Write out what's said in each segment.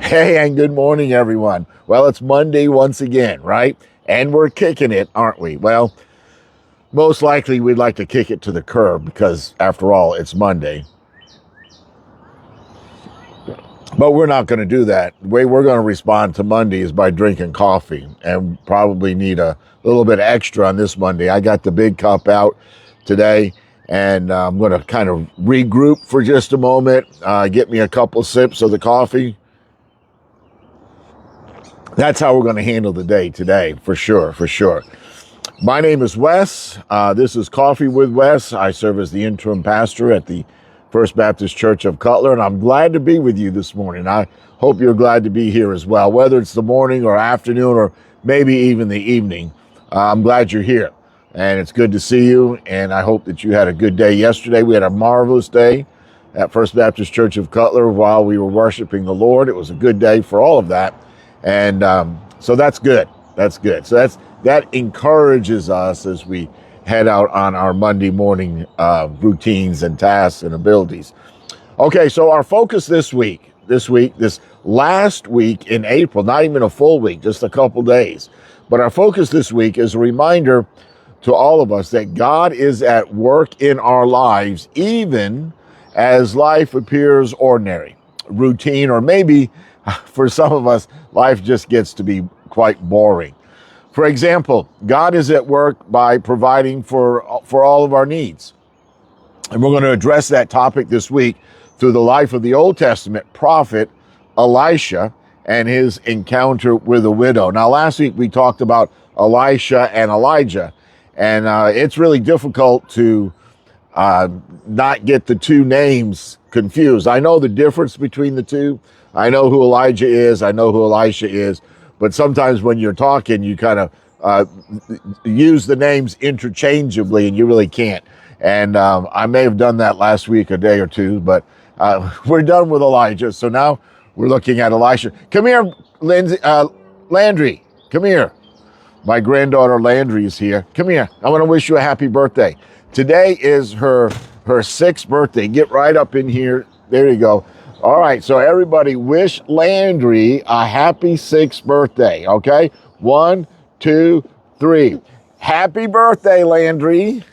Hey, and good morning, everyone. Well, it's Monday once again, right? And we're kicking it, aren't we? Well, most likely we'd like to kick it to the curb because, after all, it's Monday. But we're not going to do that. The way we're going to respond to Monday is by drinking coffee, and probably need a little bit extra on this Monday. I got the big cup out today, and I'm going to kind of regroup for just a moment, get me a couple sips of the coffee. That's how we're going to handle the day today, for sure, for sure. My name is Wes. This is Coffee with Wes. I serve as the interim pastor at the First Baptist Church of Cutler, and I'm glad to be with you this morning. I hope you're glad to be here as well, whether it's the morning or afternoon or maybe even the evening. I'm glad you're here, and it's good to see you, and I hope that you had a good day yesterday. We had a marvelous day at First Baptist Church of Cutler while we were worshiping the Lord. It was a good day for all of that. And so that's good. That's good. So that encourages us as we head out on our Monday morning routines and tasks and abilities. Okay, so our focus this last week in April, not even a full week, just a couple days. But our focus this week is a reminder to all of us that God is at work in our lives, even as life appears ordinary, routine, or maybe for some of us, life just gets to be quite boring. For example, God is at work by providing for all of our needs. And we're going to address that topic this week through the life of the Old Testament prophet Elisha and his encounter with a widow. Now, last week we talked about Elisha and Elijah, and it's really difficult to not get the two names confused. I know the difference between the two. I know who Elijah is. I know who Elisha is. But sometimes when you're talking, you kind of use the names interchangeably, and you really can't. And I may have done that last week, a day or two, but we're done with Elijah. So now we're looking at Elisha. Come here, Landry. Come here. My granddaughter Landry is here. Come here. I want to wish you a happy birthday. Today is her 6th birthday. Get right up in here. There you go. All right, so everybody wish Landry a happy 6th birthday, okay? 1, 2, 3. Happy birthday, Landry.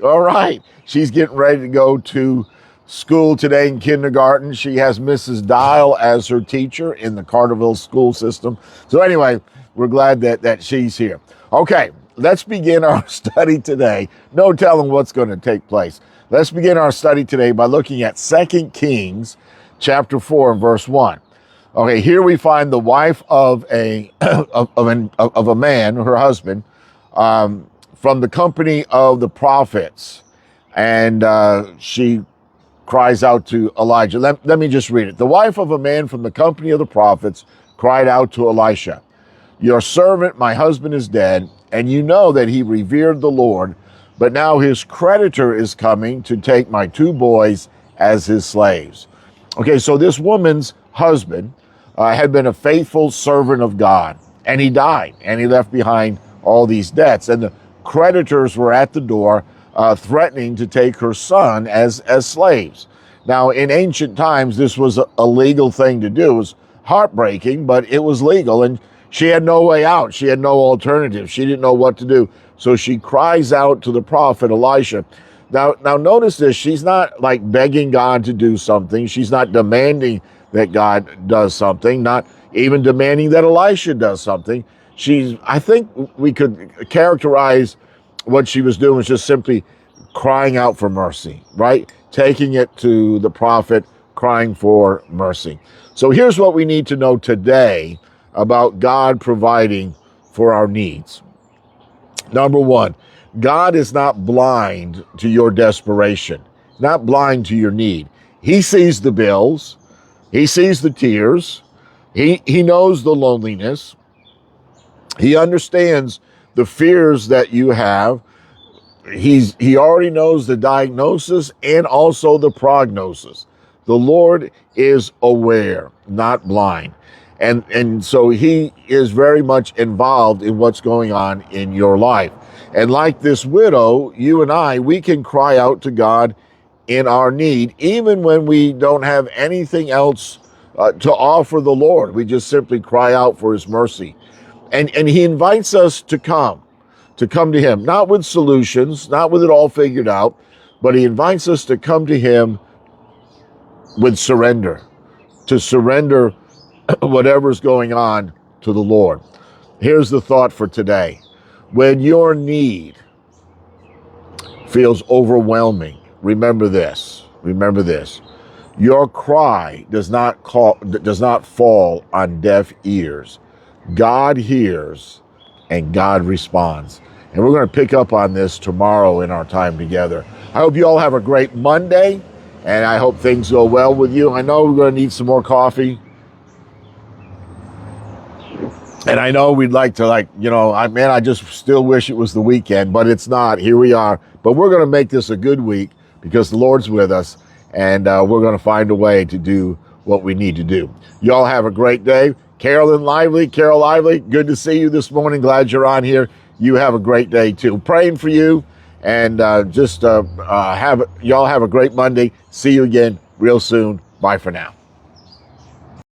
All right, she's getting ready to go to school today in kindergarten. She has Mrs. Dial as her teacher in the Carterville school system. So anyway, we're glad that she's here. Okay, let's begin our study today. No telling what's going to take place. Let's begin our study today by looking at 2 Kings chapter 4, verse 1. Okay, here we find the wife of a man, her husband, from the company of the prophets, and she cries out to Elijah. Let me just read it. The wife of a man from the company of the prophets cried out to Elisha, "Your servant, my husband, is dead, and you know that he revered the Lord, but now his creditor is coming to take my 2 boys as his slaves." Okay, so this woman's husband had been a faithful servant of God, and he died, and he left behind all these debts. And the creditors were at the door, threatening to take her son as slaves. Now, in ancient times, this was a legal thing to do. It was heartbreaking, but it was legal, and she had no way out. She had no alternative. She didn't know what to do. So she cries out to the prophet Elisha. Now notice this. She's not like begging God to do something. She's not demanding that God does something, not even demanding that Elisha does something. I think we could characterize what she was doing was just simply crying out for mercy, right? Taking it to the prophet, crying for mercy. So here's what we need to know today about God providing for our needs. Number 1, God is not blind to your desperation, not blind to your need. He sees the bills. He sees the tears. He knows the loneliness. He understands the fears that you have. He already knows the diagnosis and also the prognosis. The Lord is aware, not blind. And so he is very much involved in what's going on in your life. And like this widow, you and I, we can cry out to God in our need, even when we don't have anything else to offer the Lord. We just simply cry out for his mercy. And he invites us to come to him, not with solutions, not with it all figured out, but he invites us to come to him with surrender, to surrender whatever's going on to the Lord. Here's the thought for today. When your need feels overwhelming, remember this. Remember this. Your cry does not fall on deaf ears. God hears and God responds. And we're going to pick up on this tomorrow in our time together. I hope you all have a great Monday, and I hope things go well with you. I know we're going to need some more coffee. And I know we'd like to, I just still wish it was the weekend, but it's not. Here we are. But we're going to make this a good week because the Lord's with us, and we're going to find a way to do what we need to do. Y'all have a great day. Carol Lively, good to see you this morning. Glad you're on here. You have a great day too. Praying for you, and y'all have a great Monday. See you again real soon. Bye for now.